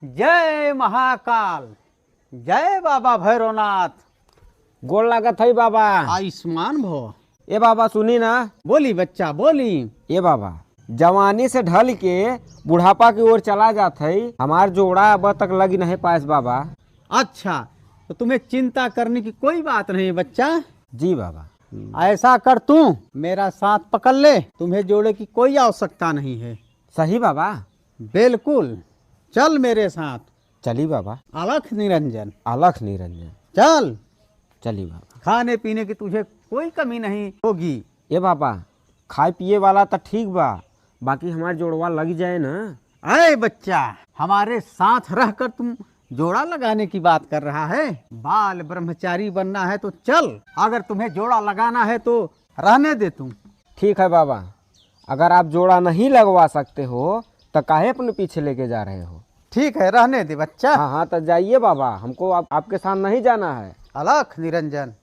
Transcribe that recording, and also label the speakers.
Speaker 1: जय महाकाल। जय बाबा भैरवनाथ।
Speaker 2: गोड़ लागत है बाबा।
Speaker 1: आयुष्मान भव।
Speaker 2: ए बाबा सुनी ना।
Speaker 1: बोली बच्चा बोली।
Speaker 2: ए बाबा जवानी से ढल के बुढ़ापा की ओर चला जात है, हमार जोड़ा अब तक लगी नहीं पास बाबा।
Speaker 1: अच्छा तो तुम्हें चिंता करने की कोई बात नहीं बच्चा।
Speaker 2: जी बाबा।
Speaker 1: ऐसा कर तू मेरा साथ पकड़ ले, तुम्हें जोड़े की कोई आवश्यकता नहीं है।
Speaker 2: सही बाबा।
Speaker 1: बिल्कुल चल मेरे साथ।
Speaker 2: चली बाबा।
Speaker 1: अलख निरंजन।
Speaker 2: अलख निरंजन।
Speaker 1: चल।
Speaker 2: चली बाबा।
Speaker 1: खाने पीने की तुझे कोई कमी नहीं होगी।
Speaker 2: ए बाबा खाए पिए वाला तो ठीक बा, बाकी हमार जोड़वा लग जाए ना।
Speaker 1: अरे बच्चा हमारे साथ रहकर तुम जोड़ा लगाने की बात कर रहा है। बाल ब्रह्मचारी बनना है तो चल, अगर तुम्हें जोड़ा लगाना है तो रहने दे तुम।
Speaker 2: ठीक है बाबा, अगर आप जोड़ा नहीं लगवा सकते हो तो काहे अपने पीछे लेके जा रहे हो।
Speaker 1: ठीक है रहने दे बच्चा।
Speaker 2: हाँ हाँ तो जाइए बाबा, हमको आपके साथ नहीं जाना है।
Speaker 1: अलख निरंजन।